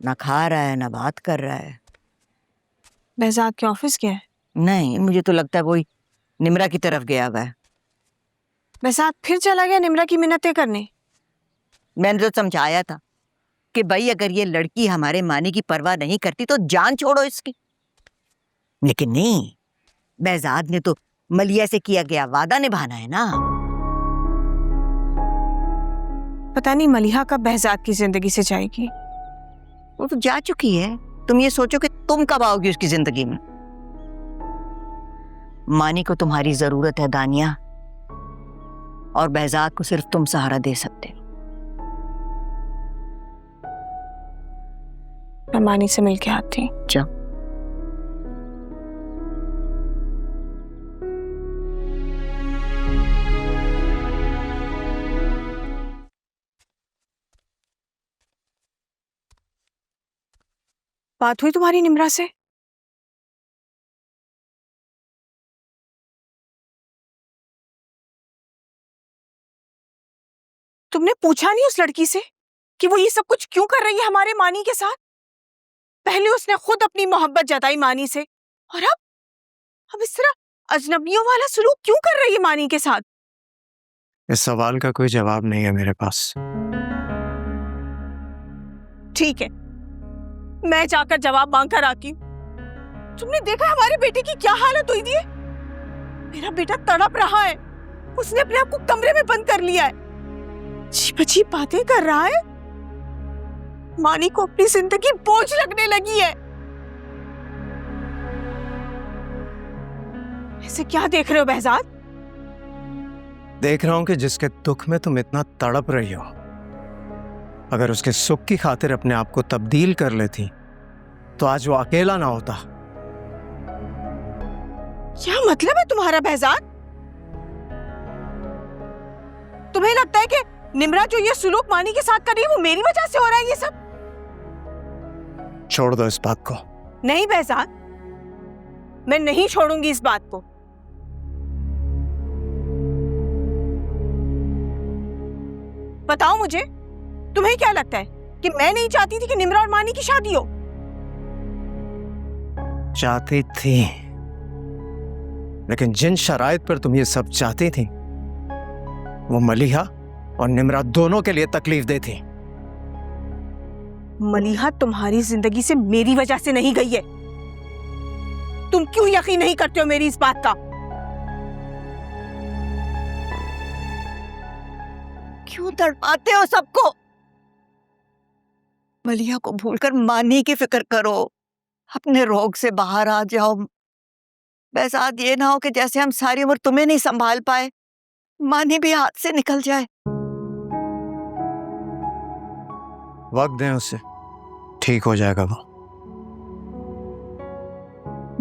ना खा रहा है ना बात कर रहा है। बहजाद के ऑफिस गया है? नहीं, मुझे तो लगता है कोई निम्रा की तरफ गया हुआ है। बहजाद फिर चला गया निम्रा की मिन्नतें करने? मैंने तो समझाया था कि भाई अगर ये लड़की हमारे मानी की परवाह नहीं करती तो जान छोड़ो इसकी, लेकिन नहीं, बहजाद ने तो मलिया से किया गया वादा निभाना है ना। पता नहीं मलिहा कब बहजाद की जिंदगी से जाएगी। वो तो जा चुकी है, तुम ये सोचो कि तुम कब आओगी उसकी जिंदगी में। मानी को तुम्हारी जरूरत है दानिया, और बहजाद को सिर्फ तुम सहारा दे सकते हो। मैं मानी से मिलके आती। जाओ। बात हुई तुम्हारी निम्रा से? तुमने पूछा नहीं उस लड़की से कि वो ये सब कुछ क्यों कर रही है हमारे मानी के साथ? पहले उसने खुद अपनी मोहब्बत जताई मानी से, और अब इस तरह अजनबियों वाला सलूक क्यों कर रही है मानी के साथ? इस सवाल का कोई जवाब नहीं है मेरे पास। ठीक है, मैं जाकर जवाब मांग कर आती हूँ। तुमने देखा हमारे बेटे की क्या हालत हुई थी? मेरा बेटा तड़प रहा है, उसने अपने आप को कमरे में बंद कर लिया है, अजीब अजीब बातें कर रहा है। मानी को अपनी जिंदगी बोझ लगने लगी है। ऐसे क्या देख रहे हो बहजाद? देख रहा हूं कि जिसके दुख में तुम इतना तड़प रही हो, अगर उसके सुख की खातिर अपने आप को तब्दील कर लेती तो आज वो अकेला ना होता। क्या मतलब है तुम्हारा बहजाद? तुम्हें लगता है कि निम्रा जो ये सुलूक मानी के साथ कर रही है वो मेरी वजह से हो रहा है ये सब? छोड़ दो इस बात को। नहीं बहजाद, मैं नहीं छोड़ूंगी इस बात को। बताओ मुझे, तुम्हें क्या लगता है कि मैं नहीं चाहती थी कि निम्रा और मानी की शादी हो? चाहती थी, लेकिन जिन शराइत पर तुम ये सब चाहती थी वो मलिहा और निम्रा दोनों के लिए तकलीफ दे थी। मलिहा तुम्हारी जिंदगी से मेरी वजह से नहीं गई है। तुम क्यों यकीन नहीं करते हो मेरी इस बात का? क्यों तड़पाते हो सबको? मलिया को भूलकर मानी की फिक्र करो, अपने रोग से बाहर आ जाओ। बहजाद ये ना हो कि जैसे हम सारी उम्र तुम्हें नहीं संभाल पाए, मानी भी हाथ से निकल जाए। वक्त दें उसे, ठीक हो जाएगा वो।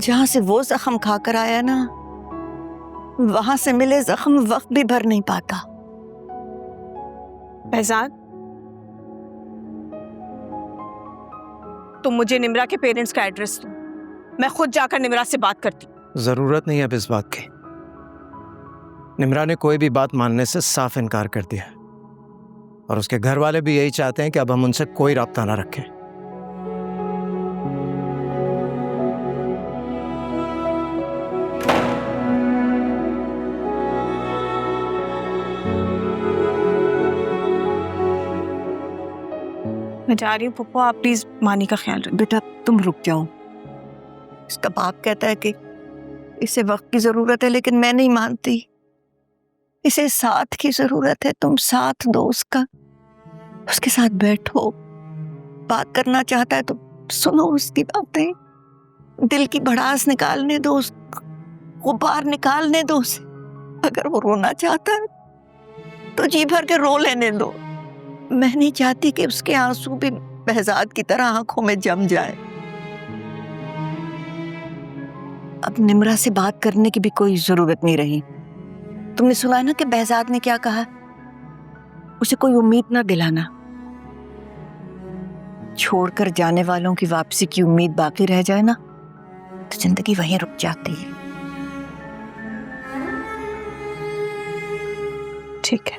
जहां से वो जख्म खाकर आया ना, वहां से मिले जख्म वक्त भी भर नहीं पाता। बहजाद, तुम मुझे निम्रा के पेरेंट्स का एड्रेस दो, मैं खुद जाकर निम्रा से बात करती। जरूरत नहीं है अब इस बात की। निम्रा ने कोई भी बात मानने से साफ इनकार कर दिया, और उसके घर वाले भी यही चाहते हैं कि अब हम उनसे कोई राब्ता ना रखें। मैं जा रही हूँ पप्पू, आप प्लीज मानी का ख्याल रखिए। बेटा तुम रुक जाओ। इसका बाप कहता है कि इसे वक्त की जरूरत है, लेकिन मैं नहीं मानती। इसे साथ की जरूरत है, तुम साथ दो उसका, उसके साथ बैठो। बात करना चाहता है तो सुनो उसकी बातें, दिल की भड़ास निकालने दो, गुबार निकालने दो उसे। अगर वो रोना चाहता है तो जी भर के रो लेने दो। मैं नहीं चाहती कि उसके आंसू भी बहजाद की तरह आंखों में जम जाए। अब निम्रा से बात करने की भी कोई जरूरत नहीं रही। तुमने सुना ना कि बहजाद ने क्या कहा? उसे कोई उम्मीद ना दिलाना। छोड़कर जाने वालों की वापसी की उम्मीद बाकी रह जाए ना, तो जिंदगी वहीं रुक जाती है। ठीक है।